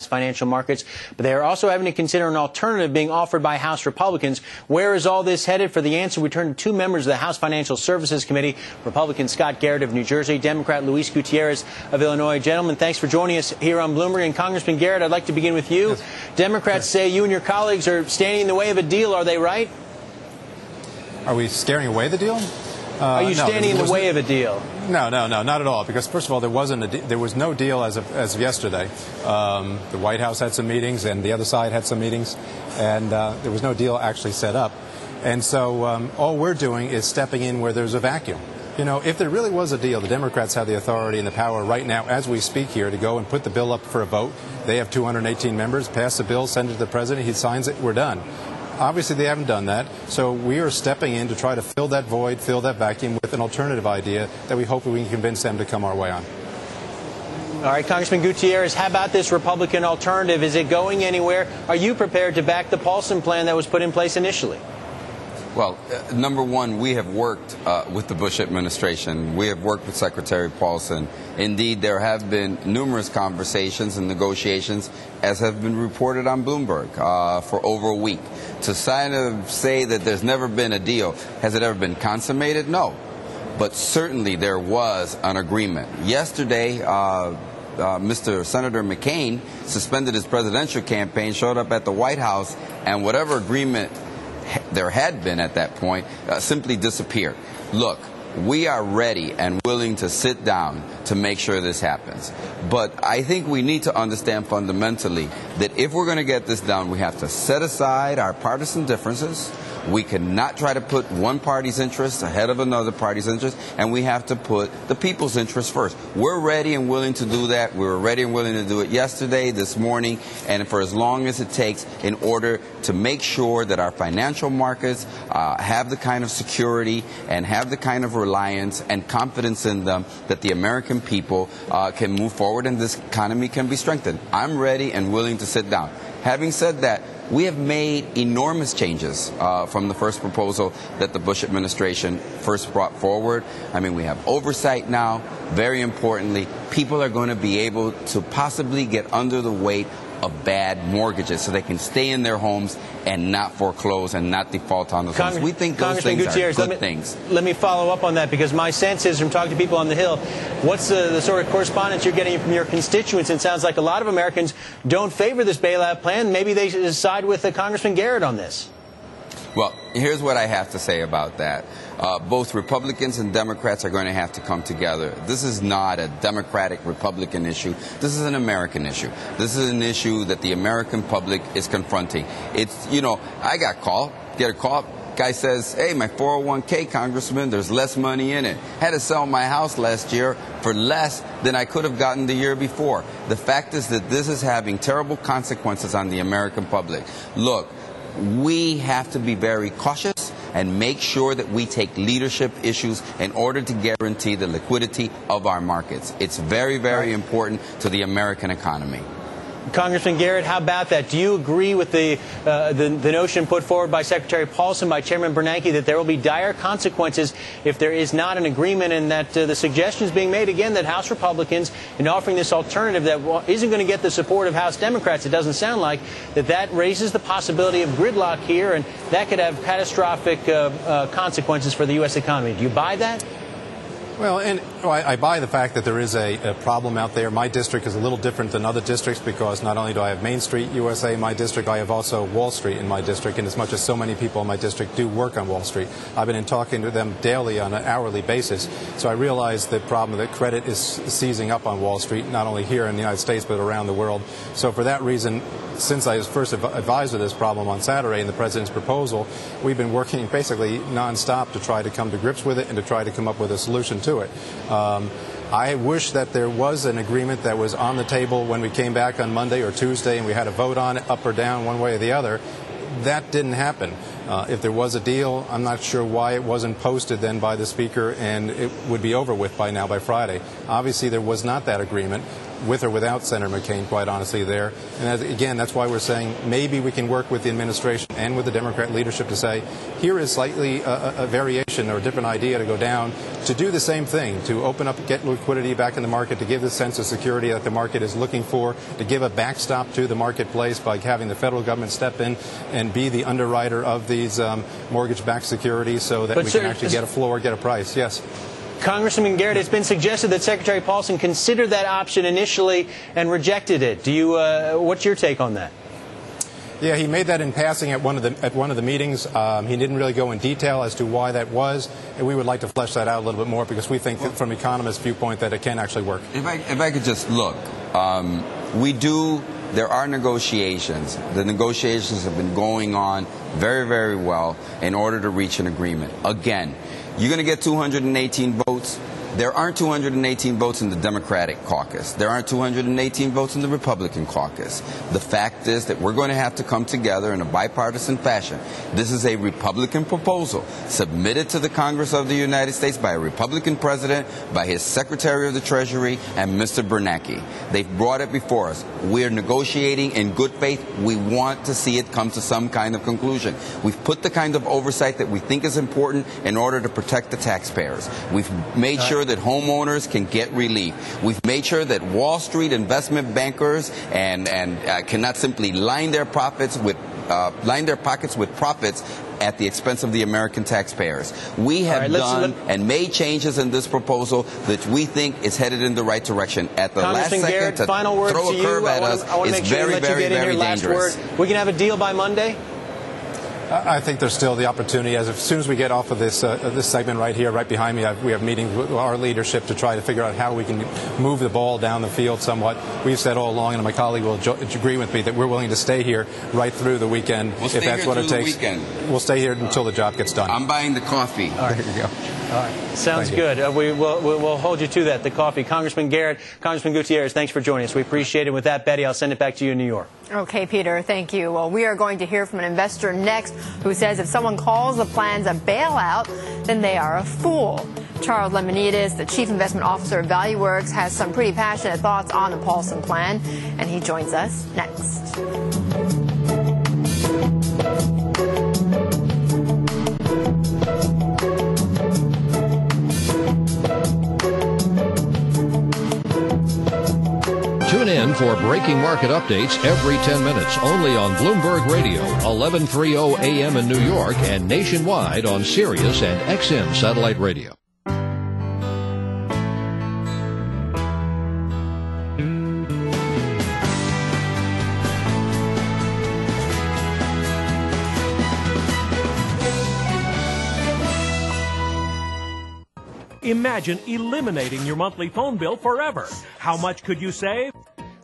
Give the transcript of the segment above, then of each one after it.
financial markets, but they are also having to consider an alternative being offered by House Republicans. Where is all this headed? For the answer, we turn to two members of the House Financial Services Committee, Republican Scott Garrett of New Jersey, Democrat Luis Gutierrez of Illinois. Gentlemen, thanks for joining us here on Bloomberg. And Congressman Garrett, I'd like to begin with you. Yes. Democrats say you and your colleagues are standing in the way of a deal. Are they right? Are we scaring away the deal? Are you standing in the way of a deal? No, not at all. Because first of all, there was no deal as of yesterday. The White House had some meetings, and the other side had some meetings, and there was no deal actually set up. And so all we're doing is stepping in where there's a vacuum. You know, if there really was a deal, the Democrats have the authority and the power right now, as we speak here, to go and put the bill up for a vote. They have 218 members. Pass the bill, send it to the president. He signs it. We're done. Obviously, they haven't done that, so we are stepping in to try to fill that void, fill that vacuum with an alternative idea that we hope we can convince them to come our way on. All right, Congressman Gutierrez, how about this Republican alternative? Is it going anywhere? Are you prepared to back the Paulson plan that was put in place initially? Well, number one, we have worked with the Bush administration. We have worked with Secretary Paulson. Indeed, there have been numerous conversations and negotiations, as have been reported on Bloomberg, for over a week. To say that there's never been a deal, has it ever been consummated? No. But certainly there was an agreement. Yesterday, Mr. Senator McCain suspended his presidential campaign, showed up at the White House, and whatever agreement there had been at that point simply disappeared. Look, we are ready and willing to sit down to make sure this happens. But I think we need to understand fundamentally that if we're going to get this done, we have to set aside our partisan differences. We cannot try to put one party's interest ahead of another party's interest, and we have to put the people's interest first. We're ready and willing to do that. We were ready and willing to do it yesterday, this morning, and for as long as it takes in order to make sure that our financial markets have the kind of security and have the kind of reliance and confidence in them that the American people can move forward and this economy can be strengthened. I'm ready and willing to sit down. Having said that, we have made enormous changes from the first proposal that the Bush administration first brought forward. I mean, we have oversight now. Very importantly, people are going to be able to possibly get under the weight of bad mortgages so they can stay in their homes and not foreclose and not default on those homes. We think those things are good things. Let me follow up on that, because my sense is from talking to people on the Hill, what's the sort of correspondence you're getting from your constituents? It sounds like a lot of Americans don't favor this bailout plan. Maybe they should side with Congressman Garrett on this. Well, here's what I have to say about that. Both Republicans and Democrats are going to have to come together. This is not a Democratic-Republican issue. This is an American issue. This is an issue that the American public is confronting. It's, you know, I get a call. Guy says, hey, my 401k, Congressman, there's less money in it. Had to sell my house last year for less than I could have gotten the year before. The fact is that this is having terrible consequences on the American public. Look, we have to be very cautious and make sure that we take leadership issues in order to guarantee the liquidity of our markets. It's very, very important to the American economy. Congressman Garrett, how about that? Do you agree with the notion put forward by Secretary Paulson, by Chairman Bernanke, that there will be dire consequences if there is not an agreement, and that the suggestion is being made again that House Republicans, in offering this alternative that isn't going to get the support of House Democrats, it doesn't sound like, that raises the possibility of gridlock here, and that could have catastrophic consequences for the U.S. economy. Do you buy that? Well, I buy the fact that there is a problem out there. My district is a little different than other districts because not only do I have Main Street USA in my district, I have also Wall Street in my district. And as much as so many people in my district do work on Wall Street, I've been in talking to them daily on an hourly basis. So I realize the problem that credit is seizing up on Wall Street, not only here in the United States, but around the world. So for that reason, since I was first advised of this problem on Saturday in the President's proposal, we've been working basically nonstop to try to come to grips with it and to try to come up with a solution to it. I wish that there was an agreement that was on the table when we came back on Monday or Tuesday and we had a vote on it, up or down, one way or the other. That didn't happen. If there was a deal, I'm not sure why it wasn't posted then by the Speaker and it would be over with by now, by Friday. Obviously, there was not that agreement. with or without Senator McCain, quite honestly, there. And again, that's why we're saying maybe we can work with the administration and with the Democrat leadership to say, here is slightly a variation or a different idea to go down, to do the same thing, to open up, get liquidity back in the market, to give the sense of security that the market is looking for, to give a backstop to the marketplace by having the federal government step in and be the underwriter of these mortgage-backed securities so that we can actually get a floor, get a price. Yes. Congressman Garrett, it's been suggested that Secretary Paulson considered that option initially and rejected it. Do you? What's your take on that? Yeah, he made that in passing at one of the meetings. He didn't really go in detail as to why that was, and we would like to flesh that out a little bit more because we think that from an economist's viewpoint that it can actually work. If I could just look, there are negotiations. The negotiations have been going on very, very well in order to reach an agreement. Again, you're going to get 218 votes. There aren't 218 votes in the Democratic caucus. There aren't 218 votes in the Republican caucus. The fact is that we're going to have to come together in a bipartisan fashion. This is a Republican proposal submitted to the Congress of the United States by a Republican president, by his Secretary of the Treasury, and Mr. Bernanke. They've brought it before us. We're negotiating in good faith. We want to see it come to some kind of conclusion. We've put the kind of oversight that we think is important in order to protect the taxpayers. We've made sure that homeowners can get relief. We've made sure that Wall Street investment bankers cannot simply line their pockets with profits at the expense of the American taxpayers. We have done and made changes in this proposal that we think is headed in the right direction. At the last second, Garrett, to final word throw a curve at us is very, very, very dangerous. We can have a deal by Monday? I think there's still the opportunity. As soon as we get off of this segment right here, right behind me, we have meetings with our leadership to try to figure out how we can move the ball down the field somewhat. We've said all along, and my colleague will agree with me, that we're willing to stay here right through the weekend if that's what it takes. We'll stay here until the job gets done. I'm buying the coffee. All right. There you go. All right. Sounds good. We'll hold you to that, the coffee. Congressman Garrett, Congressman Gutierrez, thanks for joining us. We appreciate it. With that, Betty, I'll send it back to you in New York. Okay, Peter, thank you. Well, we are going to hear from an investor next who says if someone calls the plans a bailout, then they are a fool. Charles Lemonidis, the Chief Investment Officer of ValueWorks, has some pretty passionate thoughts on the Paulson plan, and he joins us next. Tune in for breaking market updates every 10 minutes only on Bloomberg Radio, 1130 AM in New York and nationwide on Sirius and XM satellite radio. Imagine eliminating your monthly phone bill forever. How much could you save?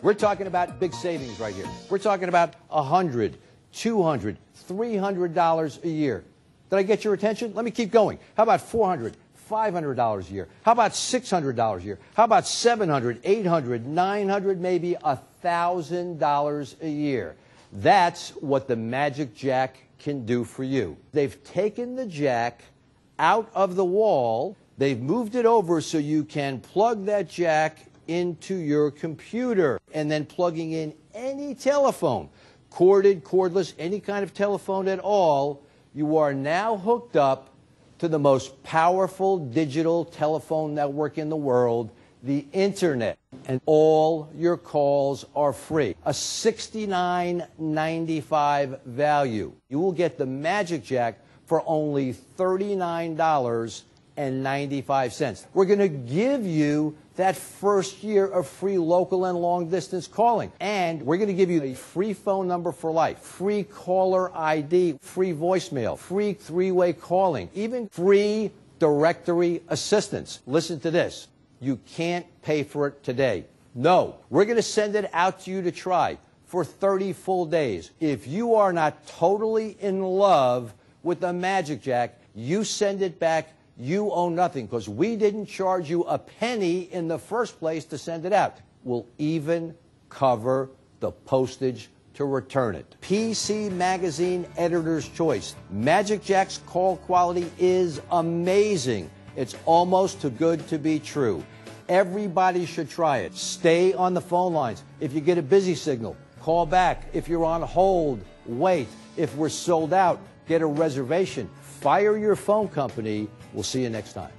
We're talking about big savings right here. We're talking about $100, $200, $300 a year. Did I get your attention? Let me keep going. How about $400, $500 a year? How about $600 a year? How about $700, $800, $900, maybe $1,000 a year? That's what the Magic Jack can do for you. They've taken the jack out of the wall. They've moved it over so you can plug that jack into your computer and then plugging in any telephone, corded, cordless, any kind of telephone at all, you are now hooked up to the most powerful digital telephone network in the world, the Internet. And all your calls are free. A $69.95 value. You will get the Magic Jack for only $39.95. We're going to give you that first year of free local and long-distance calling. And we're going to give you a free phone number for life, free caller ID, free voicemail, free three-way calling, even free directory assistance. Listen to this. You can't pay for it today. No. We're going to send it out to you to try for 30 full days. If you are not totally in love with the Magic Jack, you send it back. You owe nothing because we didn't charge you a penny in the first place to send it out. We'll even cover the postage to return it. PC Magazine Editor's Choice. Magic Jack's call quality is amazing. It's almost too good to be true. Everybody should try it. Stay on the phone lines. If you get a busy signal, call back. If you're on hold, wait. If we're sold out, get a reservation. Fire your phone company. We'll see you next time.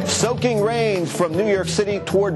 Soaking rains from New York City toward